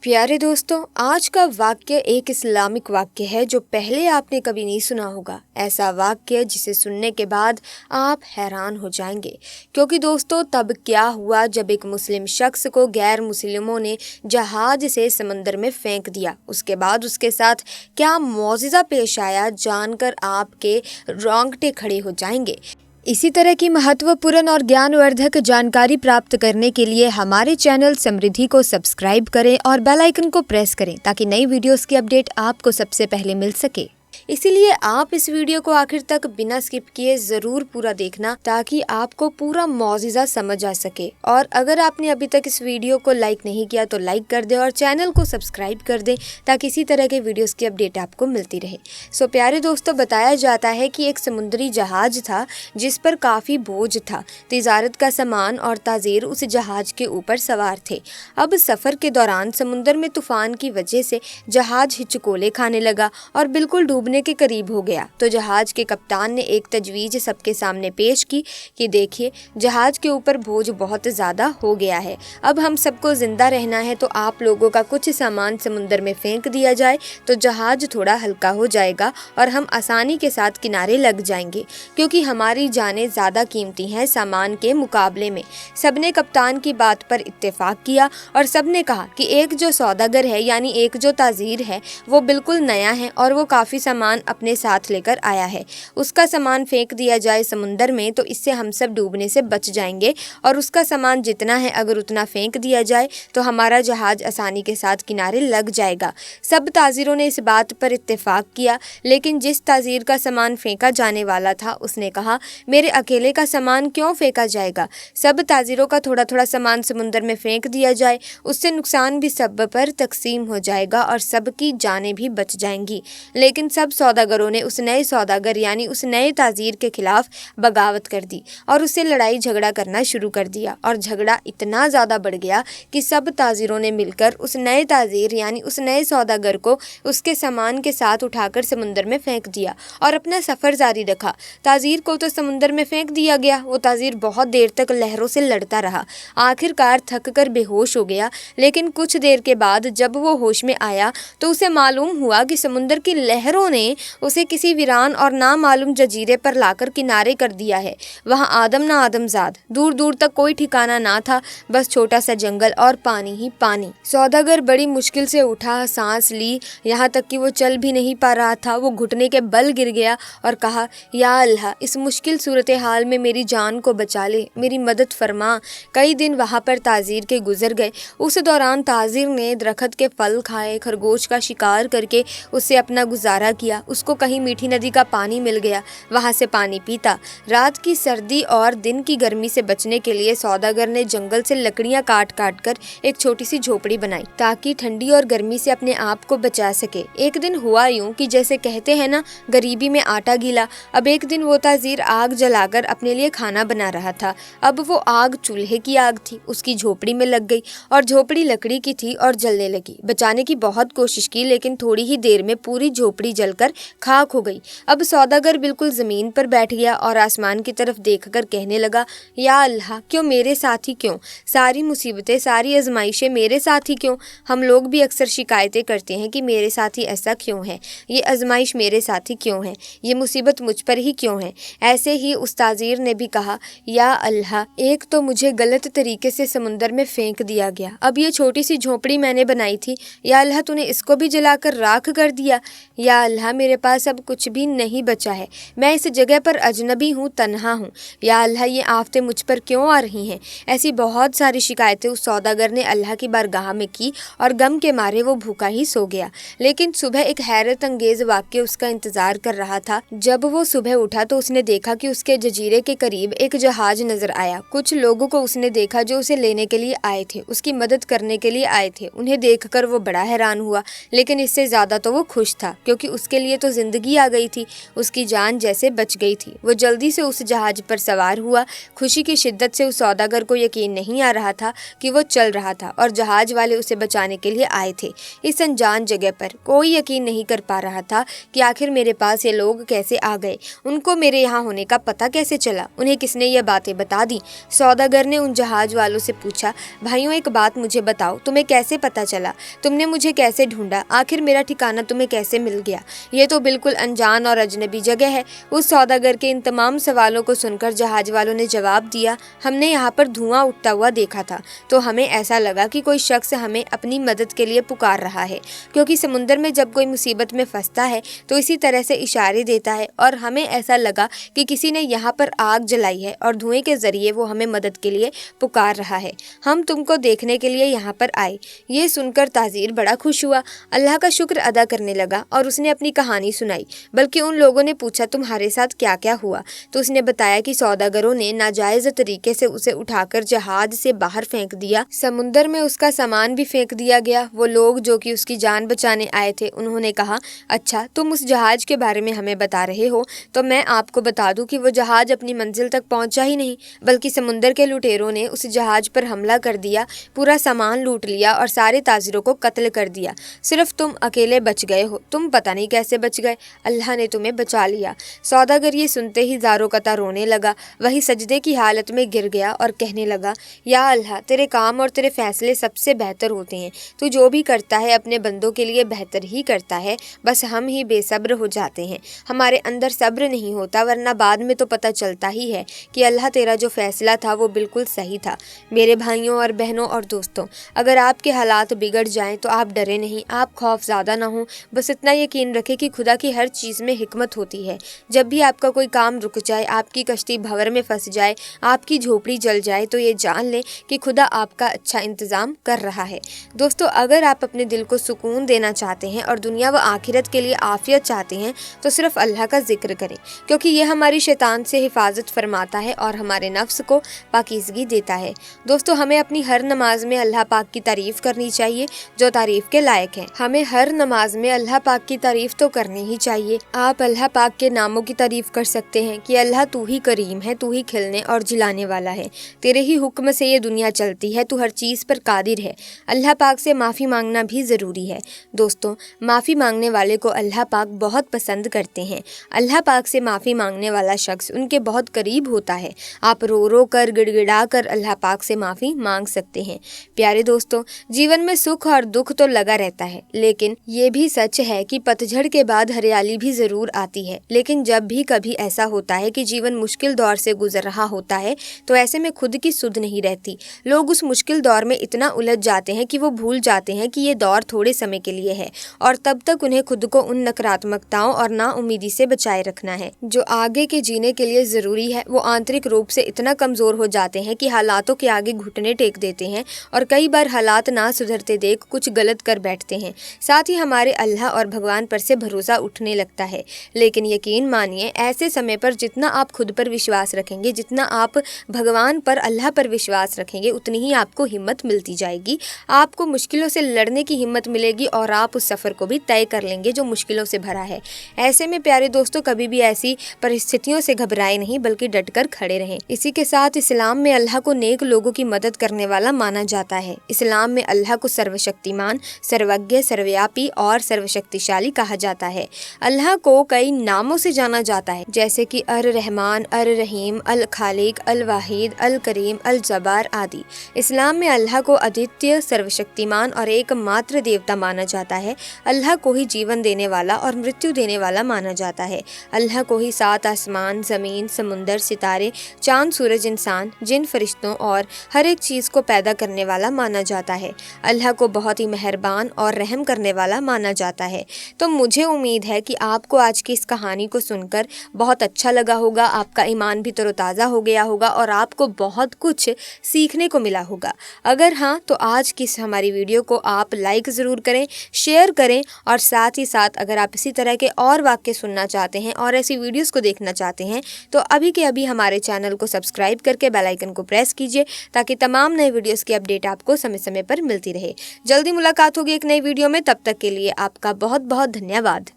प्यारे दोस्तों, आज का वाक्य एक इस्लामिक वाक्य है जो पहले आपने कभी नहीं सुना होगा। ऐसा वाक्य जिसे सुनने के बाद आप हैरान हो जाएंगे, क्योंकि दोस्तों तब क्या हुआ जब एक मुस्लिम शख्स को गैर मुस्लिमों ने जहाज से समंदर में फेंक दिया। उसके बाद उसके साथ क्या मौजिज़ा पेश आया, जानकर आपके रोंगटे खड़े हो जाएंगे। इसी तरह की महत्वपूर्ण और ज्ञानवर्धक जानकारी प्राप्त करने के लिए हमारे चैनल समृद्धि को सब्सक्राइब करें और बेल आइकन को प्रेस करें ताकि नई वीडियोस की अपडेट आपको सबसे पहले मिल सके। इसीलिए आप इस वीडियो को आखिर तक बिना स्किप किए ज़रूर पूरा देखना ताकि आपको पूरा मौजिज़ा समझ आ सके। और अगर आपने अभी तक इस वीडियो को लाइक नहीं किया तो लाइक कर दें और चैनल को सब्सक्राइब कर दें ताकि इसी तरह के वीडियोस की अपडेट आपको मिलती रहे। सो प्यारे दोस्तों, बताया जाता है कि एक समुद्री जहाज था जिस पर काफ़ी बोझ था। तिजारत का सामान और ताजीर उस जहाज के ऊपर सवार थे। अब सफ़र के दौरान समुद्र में तूफान की वजह से जहाज हिचकोले खाने लगा और बिल्कुल डूबने के करीब हो गया। तो जहाज के कप्तान ने एक तजवीज़ सबके सामने पेश की कि देखिए, जहाज के ऊपर बोझ बहुत ज़्यादा हो गया है। अब हम सबको ज़िंदा रहना है तो आप लोगों का कुछ सामान समुद्र में फेंक दिया जाए तो जहाज थोड़ा हल्का हो जाएगा और हम आसानी के साथ किनारे लग जाएंगे, क्योंकि हमारी जानें ज़्यादा कीमती हैं सामान के मुकाबले में। सबने कप्तान की बात पर इत्तेफाक किया और सबने कहा कि एक जो सौदागर है, यानी एक जो ताजीर है, वो बिल्कुल नया है और वो काफ़ी सामान अपने साथ लेकर आया है। उसका सामान फेंक दिया जाए समुंदर में तो इससे हम सब डूबने से बच जाएंगे, और उसका सामान जितना है अगर उतना फेंक दिया जाए तो हमारा जहाज आसानी के साथ किनारे लग जाएगा। सब ताजीरों ने इस बात पर इत्तेफाक किया, लेकिन जिस ताजीर का सामान फेंका जाने वाला था उसने कहा, मेरे अकेले का सामान क्यों फेंका जाएगा। सब ताजीरों का थोड़ा थोड़ा सामान समुंदर में फेंक दिया जाए, उससे नुकसान भी सब पर तकसीम हो जाएगा और सबकी जानें भी बच जाएंगी। लेकिन सब सौदागरों ने उस नए सौदागर यानी उस नए ताजीर के खिलाफ बगावत कर दी और उससे लड़ाई झगड़ा करना शुरू कर दिया। और झगड़ा इतना ज़्यादा बढ़ गया कि सब ताजीरों ने मिलकर उस नए ताजीर यानी उस नए सौदागर को उसके सामान के साथ उठाकर समुंदर में फेंक दिया और अपना सफ़र जारी रखा। ताजीर को तो समुंदर में फेंक दिया गया। वो ताजीर बहुत देर तक लहरों से लड़ता रहा, आखिरकार थक कर बेहोश हो गया। लेकिन कुछ देर के बाद जब वो होश में आया तो उसे मालूम हुआ कि समुंदर की लहरों ने उसे किसी वीरान और नामालूम जजीरे पर लाकर किनारे कर दिया है। वहाँ आदम ना आदमजाद, दूर दूर तक कोई ठिकाना ना था, बस छोटा सा जंगल और पानी ही पानी। सौदागर बड़ी मुश्किल से उठा, सांस ली, यहाँ तक कि वो चल भी नहीं पा रहा था। वो घुटने के बल गिर गया और कहा, या अल्लाह, इस मुश्किल सूरत हाल में मेरी जान को बचा ले, मेरी मदद फरमा। कई दिन वहाँ पर ताजीर के गुजर गए। उस दौरान ताजीर ने दरख्त के फल खाए, खरगोश का शिकार करके उससे अपना गुजारा किया। उसको कहीं मीठी नदी का पानी मिल गया, वहाँ से पानी पीता। रात की सर्दी और दिन की गर्मी से बचने के लिए सौदागर ने जंगल से लकड़ियाँ काट काट कर एक छोटी सी झोपड़ी बनाई ताकि ठंडी और गर्मी से अपने आप को बचा सके। एक दिन हुआ यूं कि जैसे कहते हैं ना, गरीबी में आटा गीला। अब एक दिन वो ताजीर आग जलाकर अपने लिए खाना बना रहा था। अब वो आग चूल्हे की आग थी, उसकी झोपड़ी में लग गई और झोपड़ी लकड़ी की थी और जलने लगी। बचाने की बहुत कोशिश की, लेकिन थोड़ी ही देर में पूरी झोपड़ी जलकर खाक हो गई। अब सौदागर बिल्कुल ज़मीन पर बैठ गया और आसमान की तरफ देखकर कहने लगा, या अल्लाह, क्यों मेरे साथ ही क्यों? सारी मुसीबतें, सारी आजमाइशें मेरे साथ ही क्यों? हम लोग भी अक्सर शिकायतें करते हैं कि मेरे साथ ही ऐसा क्यों है, ये आजमाइश मेरे साथ ही क्यों है, ये मुसीबत मुझ पर ही क्यों है। ऐसे ही उस ताजीर ने भी कहा, या अल्लाह, एक तो मुझे गलत तरीके से समुंदर में फेंक दिया गया, अब ये छोटी सी झोपड़ी मैंने बनाई थी, या अल्लाह तूने इसको भी जलाकर राख कर दिया। या अल्लाह, मेरे पास अब कुछ भी नहीं बचा है, मैं इस जगह पर अजनबी हूँ, तन्हा हूँ। या अल्लाह, ये आफतें मुझ पर क्यों आ रही हैं। ऐसी बहुत सारी शिकायतें उस सौदागर ने अल्लाह की बारगाह में की और गम के मारे वो भूखा ही सो गया। लेकिन सुबह एक हैरत अंगेज वाक़या उसका इंतजार कर रहा था। जब वो सुबह उठा तो उसने देखा कि उसके जजीरे के करीब एक जहाज नजर आया। कुछ लोगों को उसने देखा जो उसे लेने के लिए आए थे, उसकी मदद करने के लिए आए थे। उन्हें देखकर वो बड़ा हैरान हुआ, लेकिन इससे ज़्यादा तो वो खुश था, क्योंकि उसके के लिए तो जिंदगी आ गई थी, उसकी जान जैसे बच गई थी। वो जल्दी से उस जहाज पर सवार हुआ। खुशी की शिद्दत से उस सौदागर को यकीन नहीं आ रहा था कि वो चल रहा था और जहाज वाले उसे बचाने के लिए आए थे। इस अनजान जगह पर कोई यकीन नहीं कर पा रहा था कि आखिर मेरे पास ये लोग कैसे आ गए, उनको मेरे यहाँ होने का पता कैसे चला, उन्हें किसने ये बातें बता दी। सौदागर ने उन जहाज वालों से पूछा, भाइयों एक बात मुझे बताओ, तुम्हें कैसे पता चला, तुमने मुझे कैसे ढूंढा, आखिर मेरा ठिकाना तुम्हें कैसे मिल गया? ये तो बिल्कुल अनजान और अजनबी जगह है। उस सौदागर के इन तमाम सवालों को सुनकर जहाज वालों ने जवाब दिया, हमने यहाँ पर धुआं उठता हुआ देखा था तो हमें ऐसा लगा कि कोई शख्स हमें अपनी मदद के लिए पुकार रहा है, क्योंकि समुद्र में जब कोई मुसीबत में फंसता है तो इसी तरह से इशारे देता है, और हमें ऐसा लगा कि किसी ने यहाँ पर आग जलाई है और धुएं के जरिए वो हमें मदद के लिए पुकार रहा है। हम तुमको देखने के लिए यहाँ पर आए। ये सुनकर ताजीर बड़ा खुश हुआ, अल्लाह का शुक्र अदा करने लगा और उसने अपनी कहानी सुनाई। बल्कि उन लोगों ने पूछा, तुम्हारे साथ क्या क्या हुआ? तो उसने बताया कि सौदागरों ने नाजायज तरीके से उसे उठाकर जहाज से बाहर फेंक दिया, समुद्र में उसका सामान भी फेंक दिया गया। वो लोग जो कि उसकी जान बचाने आए थे उन्होंने कहा, अच्छा तुम उस जहाज के बारे में हमें बता रहे हो, तो मैं आपको बता दूं कि वो जहाज अपनी मंजिल तक पहुंचा ही नहीं, बल्कि समुद्र के लुटेरों ने उस जहाज पर हमला कर दिया, पूरा सामान लूट लिया और सारे ताजिरों को कत्ल कर दिया। सिर्फ तुम अकेले बच गए हो। तुम पता नहीं कैसे बच गए, अल्लाह ने तुम्हें बचा लिया। सौदागर ये सुनते ही ज़ारो कता रोने लगा। वही सजदे की हालत में गिर गया और कहने लगा, या अल्लाह, तेरे काम और तेरे फैसले सबसे बेहतर होते हैं। तू जो भी करता है अपने बंदों के लिए बेहतर ही करता है, बस हम ही बेसब्र हो जाते हैं, हमारे अंदर सब्र नहीं होता, वरना बाद में तो पता चलता ही है कि अल्लाह तेरा जो फैसला था वो बिल्कुल सही था। मेरे भाइयों और बहनों और दोस्तों, अगर आपके हालात बिगड़ जाएं तो आप डरे नहीं, आप खौफज़दा ना हो, बस इतना यकीन रखें कि खुदा की हर चीज़ में हिकमत होती है। जब भी आपका कोई काम रुक जाए, आपकी कश्ती भंवर में फंस जाए, आपकी झोपड़ी जल जाए, तो ये जान लें कि खुदा आपका अच्छा इंतज़ाम कर रहा है। दोस्तों, अगर आप अपने दिल को सुकून देना चाहते हैं और दुनिया व आखिरत के लिए आफियत चाहते हैं तो सिर्फ अल्लाह का जिक्र करें, क्योंकि ये हमारी शैतान से हिफाजत फरमाता है और हमारे नफ्स को पाकीज़गी देता है। दोस्तों, हमें अपनी हर नमाज में अल्लाह पाक की तारीफ़ करनी चाहिए जो तारीफ़ के लायक है। हमें हर नमाज में अल्लाह पाक की तारीफ़ तो करनी ही चाहिए। आप अल्लाह पाक के नामों की तारीफ़ कर सकते हैं कि अल्लाह तू ही करीम है, तू ही खिलने और जिलाने वाला है, तेरे ही हुक्म से ये दुनिया चलती है, तू हर चीज़ पर कादिर है। अल्लाह पाक से माफ़ी मांगना भी ज़रूरी है। दोस्तों, माफ़ी मांगने वाले को अल्लाह पाक बहुत पसंद करते हैं। अल्लाह पाक से माफ़ी मांगने वाला शख्स उनके बहुत करीब होता है। आप रो रो कर गिड़गिड़ा कर अल्लाह पाक से माफ़ी मांग सकते हैं। प्यारे दोस्तों, जीवन में सुख और दुख तो लगा रहता है, लेकिन ये भी सच है कि पतझड़ के बाद हरियाली भी ज़रूर आती है। लेकिन जब भी कभी ऐसा होता है कि जीवन मुश्किल दौर से गुजर रहा होता है तो ऐसे में खुद की सुध नहीं रहती। लोग उस मुश्किल दौर में इतना उलझ जाते हैं कि वो भूल जाते हैं कि ये दौर थोड़े समय के लिए है, और तब तक उन्हें खुद को उन नकारात्मकताओं और नाउमीदी से बचाए रखना है जो आगे के जीने के लिए ज़रूरी है। वो आंतरिक रूप से इतना कमज़ोर हो जाते हैं कि हालातों के आगे घुटने टेक देते हैं और कई बार हालात ना सुधरते देख कुछ गलत कर बैठते हैं। साथ ही हमारे अल्लाह और भगवान पर से भरोसा उठने लगता है। लेकिन यकीन मानिए, ऐसे समय पर जितना आप खुद पर विश्वास रखेंगे, जितना आप भगवान पर, अल्लाह पर विश्वास रखेंगे, उतनी ही आपको हिम्मत मिलती जाएगी। आपको मुश्किलों से लड़ने की हिम्मत मिलेगी और आप उस सफ़र को भी तय कर लेंगे जो मुश्किलों से भरा है। ऐसे में प्यारे दोस्तों, कभी भी ऐसी परिस्थितियों से घबराए नहीं, बल्कि डट कर खड़े रहें। इसी के साथ इस्लाम में अल्लाह को नेक लोगों की मदद करने वाला माना जाता है। इस्लाम में अल्लाह को सर्वशक्तिमान, सर्वज्ञ, सर्वव्यापी और सर्वशक्तिशाली कहा जाता है। अल्लाह को कई नामों से जाना जाता है, जैसे कि अर रहमान, अर रहीम, अल खालिक, अल वाहिद, अल करीम, अल जब्बार आदि। इस्लाम में अल्लाह को अद्वितीय, सर्वशक्तिमान और एकमात्र देवता माना जाता है। अल्लाह को ही जीवन देने वाला और मृत्यु देने वाला माना जाता है। अल्लाह को ही सात आसमान, ज़मीन, समुंदर, सितारे, चाँद, सूरज, इंसान, जिन, फरिश्तों और हर एक चीज़ को पैदा करने वाला माना जाता है। अल्लाह को बहुत ही मेहरबान और रहम करने वाला माना जाता है। तो मुझे उम्मीद है कि आपको आज की इस कहानी को सुनकर बहुत अच्छा लगा होगा, आपका ईमान भी तरोताज़ा हो गया होगा और आपको बहुत कुछ सीखने को मिला होगा। अगर हाँ, तो आज की इस हमारी वीडियो को आप लाइक ज़रूर करें, शेयर करें, और साथ ही साथ अगर आप इसी तरह के और वाक्य सुनना चाहते हैं और ऐसी वीडियोस को देखना चाहते हैं तो अभी के अभी हमारे चैनल को सब्सक्राइब करके बेल आइकन को प्रेस कीजिए, ताकि तमाम नए वीडियोस की अपडेट आपको समय समय पर मिलती रहे। जल्दी मुलाकात होगी एक नई वीडियो में, तब तक के लिए आपका बहुत बहुत धन्यवाद।